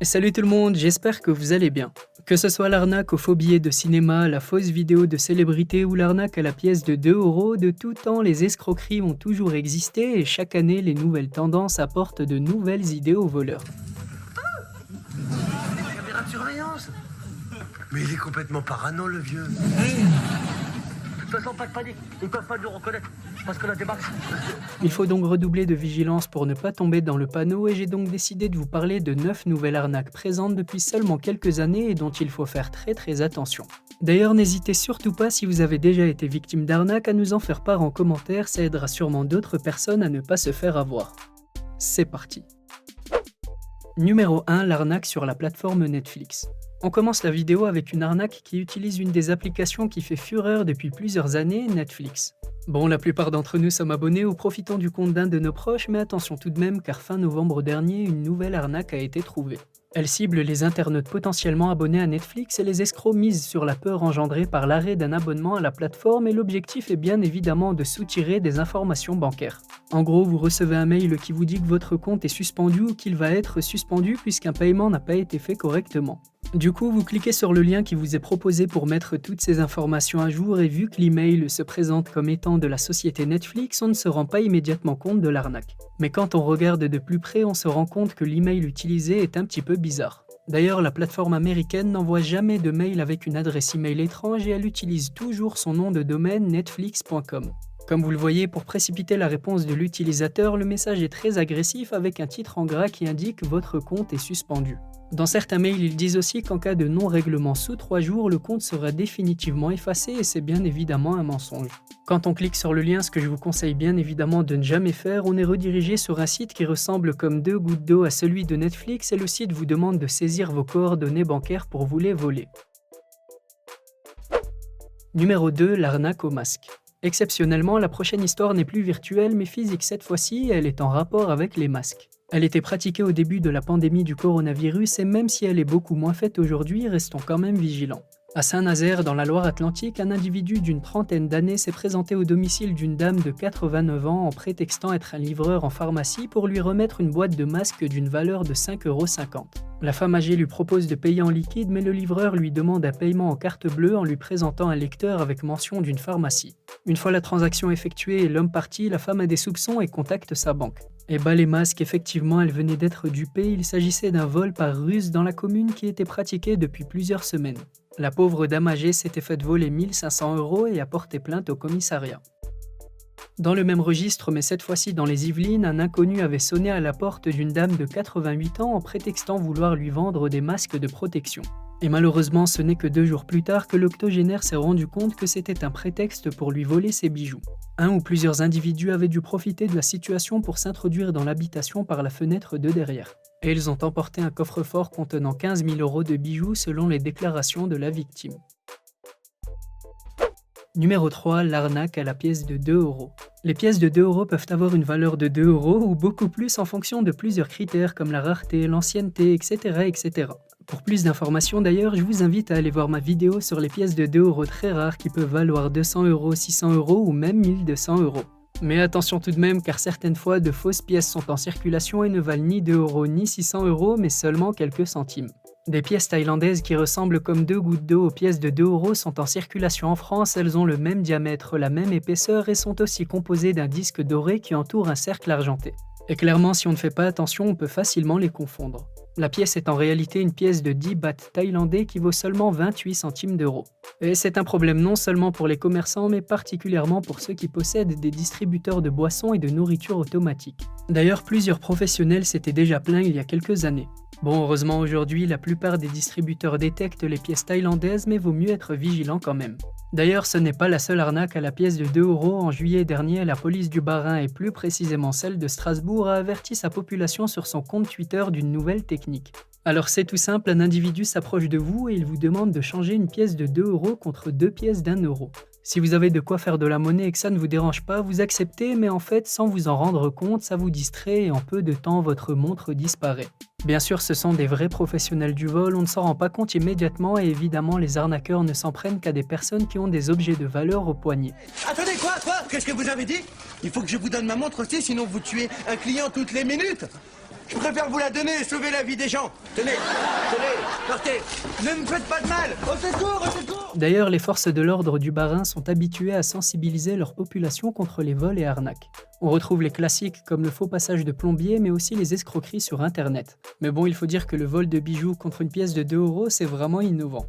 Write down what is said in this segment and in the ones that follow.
Salut tout le monde, j'espère que vous allez bien. Que ce soit l'arnaque au faux billet de cinéma, la fausse vidéo de célébrité ou l'arnaque à la pièce de 2 €, de tout temps les escroqueries ont toujours existé et chaque année les nouvelles tendances apportent de nouvelles idées aux voleurs. Caméra de surveillance. Mais il est complètement parano, le vieux. De toute façon, pas de panique. Ils peuvent pas nous reconnaître parce que la démarche. Il faut donc redoubler de vigilance pour ne pas tomber dans le panneau et j'ai donc décidé de vous parler de 9 nouvelles arnaques présentes depuis seulement quelques années et dont il faut faire très attention. D'ailleurs, n'hésitez surtout pas si vous avez déjà été victime d'arnaque à nous en faire part en commentaire, ça aidera sûrement d'autres personnes à ne pas se faire avoir. C'est parti. Numéro 1, l'arnaque sur la plateforme Netflix. On commence la vidéo avec une arnaque qui utilise une des applications qui fait fureur depuis plusieurs années, Netflix. Bon, la plupart d'entre nous sommes abonnés ou profitons du compte d'un de nos proches, mais attention tout de même car fin novembre dernier, une nouvelle arnaque a été trouvée. Elle cible les internautes potentiellement abonnés à Netflix et les escrocs misent sur la peur engendrée par l'arrêt d'un abonnement à la plateforme et l'objectif est bien évidemment de soutirer des informations bancaires. En gros, vous recevez un mail qui vous dit que votre compte est suspendu ou qu'il va être suspendu puisqu'un paiement n'a pas été fait correctement. Du coup, vous cliquez sur le lien qui vous est proposé pour mettre toutes ces informations à jour et vu que l'email se présente comme étant de la société Netflix, on ne se rend pas immédiatement compte de l'arnaque. Mais quand on regarde de plus près, on se rend compte que l'email utilisé est un petit peu bizarre. D'ailleurs, la plateforme américaine n'envoie jamais de mail avec une adresse email étrange et elle utilise toujours son nom de domaine netflix.com. Comme vous le voyez, pour précipiter la réponse de l'utilisateur, le message est très agressif avec un titre en gras qui indique « Votre compte est suspendu ». Dans certains mails, ils disent aussi qu'en cas de non-règlement sous 3 jours, le compte sera définitivement effacé et c'est bien évidemment un mensonge. Quand on clique sur le lien, ce que je vous conseille bien évidemment de ne jamais faire, on est redirigé sur un site qui ressemble comme 2 gouttes d'eau à celui de Netflix et le site vous demande de saisir vos coordonnées bancaires pour vous les voler. Numéro 2, l'arnaque au masque. Exceptionnellement, la prochaine histoire n'est plus virtuelle mais physique cette fois-ci et elle est en rapport avec les masques. Elle était pratiquée au début de la pandémie du coronavirus et même si elle est beaucoup moins faite aujourd'hui, restons quand même vigilants. À Saint-Nazaire, dans la Loire-Atlantique, un individu d'une trentaine d'années s'est présenté au domicile d'une dame de 89 ans en prétextant être un livreur en pharmacie pour lui remettre une boîte de masques d'une valeur de 5,50 €. La femme âgée lui propose de payer en liquide mais le livreur lui demande un paiement en carte bleue en lui présentant un lecteur avec mention d'une pharmacie. Une fois la transaction effectuée et l'homme parti, la femme a des soupçons et contacte sa banque. Et bah les masques, effectivement, elle venait d'être dupée, il s'agissait d'un vol par ruse dans la commune qui était pratiqué depuis plusieurs semaines. La pauvre dame âgée s'était faite voler 1 500 € et a porté plainte au commissariat. Dans le même registre, mais cette fois-ci dans les Yvelines, un inconnu avait sonné à la porte d'une dame de 88 ans en prétextant vouloir lui vendre des masques de protection. Et malheureusement, ce n'est que 2 jours plus tard que l'octogénaire s'est rendu compte que c'était un prétexte pour lui voler ses bijoux. Un ou plusieurs individus avaient dû profiter de la situation pour s'introduire dans l'habitation par la fenêtre de derrière. Et ils ont emporté un coffre-fort contenant 15 000 € de bijoux selon les déclarations de la victime. Numéro 3, l'arnaque à la pièce de 2 €. Les pièces de 2 € peuvent avoir une valeur de 2 € ou beaucoup plus en fonction de plusieurs critères comme la rareté, l'ancienneté, etc. Pour plus d'informations d'ailleurs, je vous invite à aller voir ma vidéo sur les pièces de 2 € très rares qui peuvent valoir 200 €, 600 € ou même 1200 €. Mais attention tout de même car certaines fois de fausses pièces sont en circulation et ne valent ni 2 € ni 600 € mais seulement quelques centimes. Des pièces thaïlandaises qui ressemblent comme 2 gouttes d'eau aux pièces de 2 € sont en circulation en France, elles ont le même diamètre, la même épaisseur et sont aussi composées d'un disque doré qui entoure un cercle argenté. Et clairement, si on ne fait pas attention, on peut facilement les confondre. La pièce est en réalité une pièce de 10 bahts thaïlandais qui vaut seulement 28 centimes d'euros. Et c'est un problème non seulement pour les commerçants, mais particulièrement pour ceux qui possèdent des distributeurs de boissons et de nourriture automatique. D'ailleurs, plusieurs professionnels s'étaient déjà plaints il y a quelques années. Bon, heureusement aujourd'hui, la plupart des distributeurs détectent les pièces thaïlandaises, mais vaut mieux être vigilant quand même. D'ailleurs, ce n'est pas la seule arnaque à la pièce de 2 €. En juillet dernier, la police du Bas-Rhin et plus précisément celle de Strasbourg a averti sa population sur son compte Twitter d'une nouvelle technique. Alors c'est tout simple, un individu s'approche de vous et il vous demande de changer une pièce de 2 € contre 2 pièces d'1 €. Si vous avez de quoi faire de la monnaie et que ça ne vous dérange pas, vous acceptez, mais en fait, sans vous en rendre compte, ça vous distrait et en peu de temps, votre montre disparaît. Bien sûr, ce sont des vrais professionnels du vol, on ne s'en rend pas compte immédiatement et évidemment, les arnaqueurs ne s'en prennent qu'à des personnes qui ont des objets de valeur au poignet. Attendez, quoi? Qu'est-ce que vous avez dit? Il faut que je vous donne ma montre aussi, sinon vous tuez un client toutes les minutes. Je préfère vous la donner et sauver la vie des gens. Tenez, partez. Ne me faites pas de mal. Au secours, au secours. D'ailleurs, les forces de l'ordre du Bas-Rhin sont habituées à sensibiliser leur population contre les vols et arnaques. On retrouve les classiques comme le faux passage de plombier, mais aussi les escroqueries sur Internet. Mais bon, il faut dire que le vol de bijoux contre une pièce de 2 €, c'est vraiment innovant.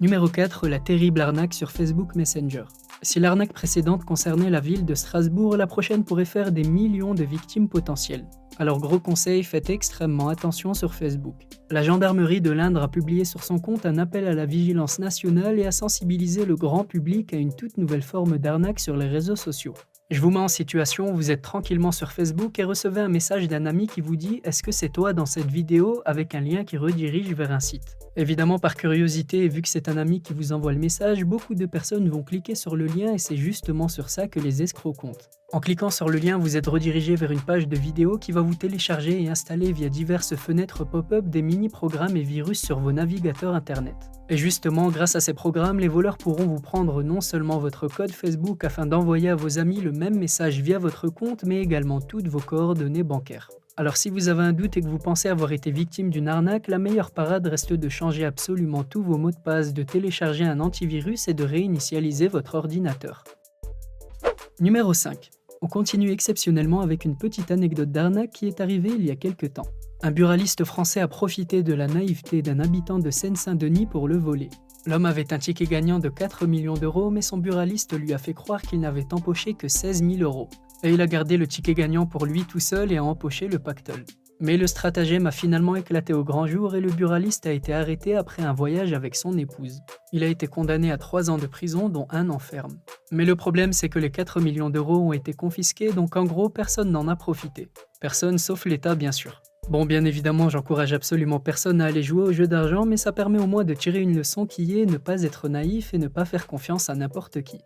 Numéro 4, la terrible arnaque sur Facebook Messenger. Si l'arnaque précédente concernait la ville de Strasbourg, la prochaine pourrait faire des millions de victimes potentielles. Alors gros conseil, faites extrêmement attention sur Facebook. La gendarmerie de l'Indre a publié sur son compte un appel à la vigilance nationale et a sensibilisé le grand public à une toute nouvelle forme d'arnaque sur les réseaux sociaux. Je vous mets en situation, vous êtes tranquillement sur Facebook et recevez un message d'un ami qui vous dit « Est-ce que c'est toi dans cette vidéo ?» avec un lien qui redirige vers un site. Évidemment, par curiosité, et vu que c'est un ami qui vous envoie le message, beaucoup de personnes vont cliquer sur le lien et c'est justement sur ça que les escrocs comptent. En cliquant sur le lien, vous êtes redirigé vers une page de vidéo qui va vous télécharger et installer via diverses fenêtres pop-up des mini-programmes et virus sur vos navigateurs internet. Et justement, grâce à ces programmes, les voleurs pourront vous prendre non seulement votre code Facebook afin d'envoyer à vos amis le même message via votre compte, mais également toutes vos coordonnées bancaires. Alors si vous avez un doute et que vous pensez avoir été victime d'une arnaque, la meilleure parade reste de changer absolument tous vos mots de passe, de télécharger un antivirus et de réinitialiser votre ordinateur. Numéro 5. On continue exceptionnellement avec une petite anecdote d'arnaque qui est arrivée il y a quelques temps. Un buraliste français a profité de la naïveté d'un habitant de Seine-Saint-Denis pour le voler. L'homme avait un ticket gagnant de 4 millions d'euros, mais son buraliste lui a fait croire qu'il n'avait empoché que 16 000 euros. Et il a gardé le ticket gagnant pour lui tout seul et a empoché le pactole. Mais le stratagème a finalement éclaté au grand jour et le buraliste a été arrêté après un voyage avec son épouse. Il a été condamné à 3 ans de prison, dont 1 an ferme. Mais le problème, c'est que les 4 millions d'euros ont été confisqués, donc en gros, personne n'en a profité. Personne sauf l'État, bien sûr. Bon, bien évidemment, j'encourage absolument personne à aller jouer au jeu d'argent, mais ça permet au moins de tirer une leçon qui est ne pas être naïf et ne pas faire confiance à n'importe qui.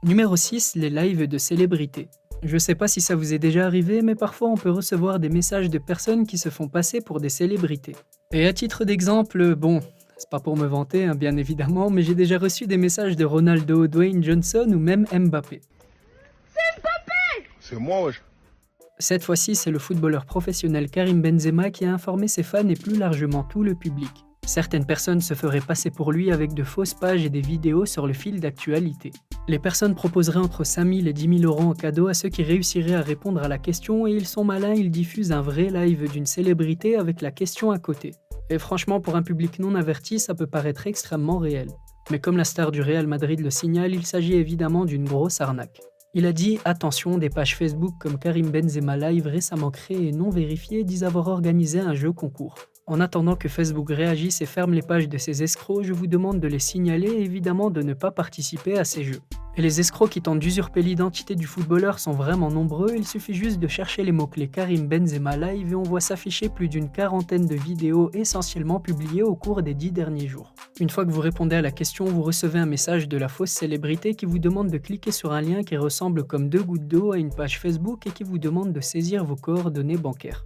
Numéro 6, les lives de célébrités. Je sais pas si ça vous est déjà arrivé, mais parfois on peut recevoir des messages de personnes qui se font passer pour des célébrités. Et à titre d'exemple, bon, c'est pas pour me vanter, hein, bien évidemment, mais j'ai déjà reçu des messages de Ronaldo, Dwayne Johnson ou même Mbappé. C'est Mbappé! C'est moi, wesh. Cette fois-ci, c'est le footballeur professionnel Karim Benzema qui a informé ses fans et plus largement tout le public. Certaines personnes se feraient passer pour lui avec de fausses pages et des vidéos sur le fil d'actualité. Les personnes proposeraient entre 5 000 et 10 000 euros en cadeau à ceux qui réussiraient à répondre à la question et ils sont malins, ils diffusent un vrai live d'une célébrité avec la question à côté. Et franchement, pour un public non averti, ça peut paraître extrêmement réel. Mais comme la star du Real Madrid le signale, il s'agit évidemment d'une grosse arnaque. Il a dit « Attention, des pages Facebook comme Karim Benzema Live récemment créées et non vérifiées disent avoir organisé un jeu concours. En attendant que Facebook réagisse et ferme les pages de ces escrocs, je vous demande de les signaler et évidemment de ne pas participer à ces jeux. » Et les escrocs qui tentent d'usurper l'identité du footballeur sont vraiment nombreux, il suffit juste de chercher les mots-clés Karim Benzema Live et on voit s'afficher plus d'une quarantaine de vidéos essentiellement publiées au cours des 10 derniers jours. Une fois que vous répondez à la question, vous recevez un message de la fausse célébrité qui vous demande de cliquer sur un lien qui ressemble comme 2 gouttes d'eau à une page Facebook et qui vous demande de saisir vos coordonnées bancaires.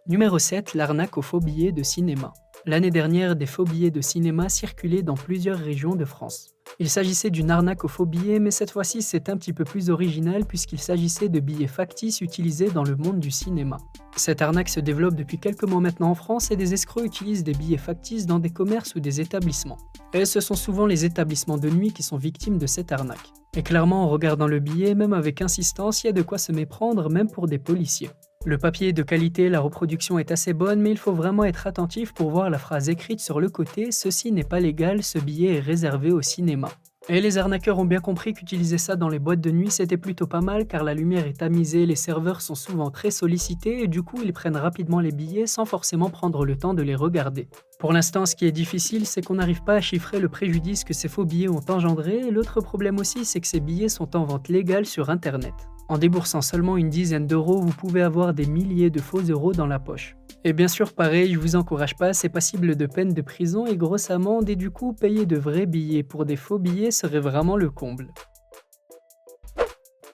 Numéro 7, l'arnaque aux faux billets de cinéma. L'année dernière, des faux billets de cinéma circulaient dans plusieurs régions de France. Il s'agissait d'une arnaque aux faux billets, mais cette fois-ci c'est un petit peu plus original puisqu'il s'agissait de billets factices utilisés dans le monde du cinéma. Cette arnaque se développe depuis quelques mois maintenant en France et des escrocs utilisent des billets factices dans des commerces ou des établissements. Et ce sont souvent les établissements de nuit qui sont victimes de cette arnaque. Et clairement, en regardant le billet, même avec insistance, il y a de quoi se méprendre, même pour des policiers. Le papier est de qualité, la reproduction est assez bonne, mais il faut vraiment être attentif pour voir la phrase écrite sur le côté « Ceci n'est pas légal, ce billet est réservé au cinéma ». Et les arnaqueurs ont bien compris qu'utiliser ça dans les boîtes de nuit c'était plutôt pas mal car la lumière est tamisée, les serveurs sont souvent très sollicités et du coup ils prennent rapidement les billets sans forcément prendre le temps de les regarder. Pour l'instant, ce qui est difficile, c'est qu'on n'arrive pas à chiffrer le préjudice que ces faux billets ont engendré et l'autre problème aussi, c'est que ces billets sont en vente légale sur internet. En déboursant seulement une dizaine d'euros, vous pouvez avoir des milliers de faux euros dans la poche. Et bien sûr, pareil, je vous encourage pas, c'est passible de peine de prison et grosse amende et du coup, payer de vrais billets pour des faux billets serait vraiment le comble.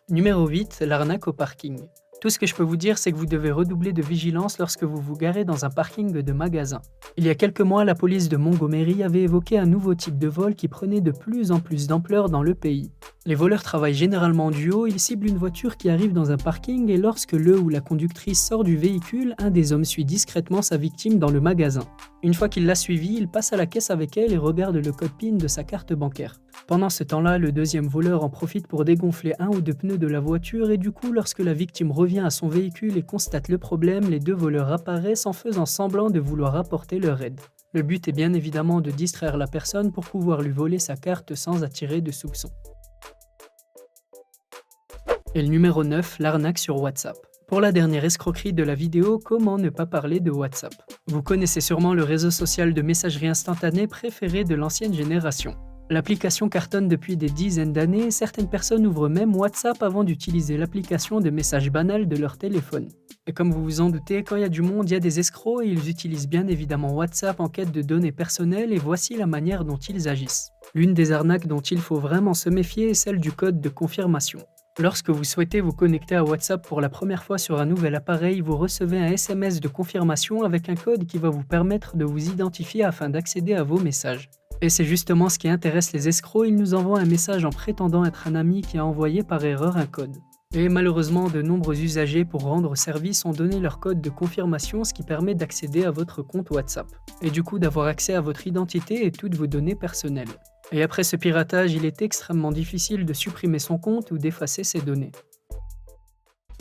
Numéro 8, l'arnaque au parking. Tout ce que je peux vous dire, c'est que vous devez redoubler de vigilance lorsque vous vous garez dans un parking de magasin. Il y a quelques mois, la police de Montgomery avait évoqué un nouveau type de vol qui prenait de plus en plus d'ampleur dans le pays. Les voleurs travaillent généralement en duo, ils ciblent une voiture qui arrive dans un parking et lorsque le ou la conductrice sort du véhicule, un des hommes suit discrètement sa victime dans le magasin. Une fois qu'il l'a suivie, il passe à la caisse avec elle et regarde le code PIN de sa carte bancaire. Pendant ce temps-là, le deuxième voleur en profite pour dégonfler un ou deux pneus de la voiture et du coup, lorsque la victime revient à son véhicule et constate le problème, les deux voleurs apparaissent en faisant semblant de vouloir apporter leur aide. Le but est bien évidemment de distraire la personne pour pouvoir lui voler sa carte sans attirer de soupçons. Et le numéro 9, l'arnaque sur WhatsApp. Pour la dernière escroquerie de la vidéo, comment ne pas parler de WhatsApp? Vous connaissez sûrement le réseau social de messagerie instantanée préféré de l'ancienne génération. L'application cartonne depuis des dizaines d'années et certaines personnes ouvrent même WhatsApp avant d'utiliser l'application de messages banals de leur téléphone. Et comme vous vous en doutez, quand il y a du monde, il y a des escrocs et ils utilisent bien évidemment WhatsApp en quête de données personnelles et voici la manière dont ils agissent. L'une des arnaques dont il faut vraiment se méfier est celle du code de confirmation. Lorsque vous souhaitez vous connecter à WhatsApp pour la première fois sur un nouvel appareil, vous recevez un SMS de confirmation avec un code qui va vous permettre de vous identifier afin d'accéder à vos messages. Et c'est justement ce qui intéresse les escrocs, ils nous envoient un message en prétendant être un ami qui a envoyé par erreur un code. Et malheureusement, de nombreux usagers pour rendre service ont donné leur code de confirmation, ce qui permet d'accéder à votre compte WhatsApp. Et du coup d'avoir accès à votre identité et toutes vos données personnelles. Et après ce piratage, il est extrêmement difficile de supprimer son compte ou d'effacer ses données.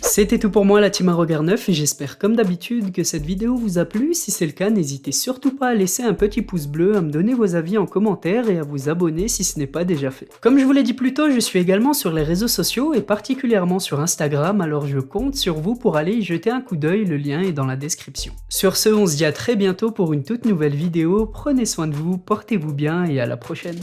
C'était tout pour moi la team à regard neuf et j'espère comme d'habitude que cette vidéo vous a plu. Si c'est le cas, n'hésitez surtout pas à laisser un petit pouce bleu, à me donner vos avis en commentaire et à vous abonner si ce n'est pas déjà fait. Comme je vous l'ai dit plus tôt, je suis également sur les réseaux sociaux et particulièrement sur Instagram, alors je compte sur vous pour aller y jeter un coup d'œil, le lien est dans la description. Sur ce, on se dit à très bientôt pour une toute nouvelle vidéo, prenez soin de vous, portez-vous bien et à la prochaine.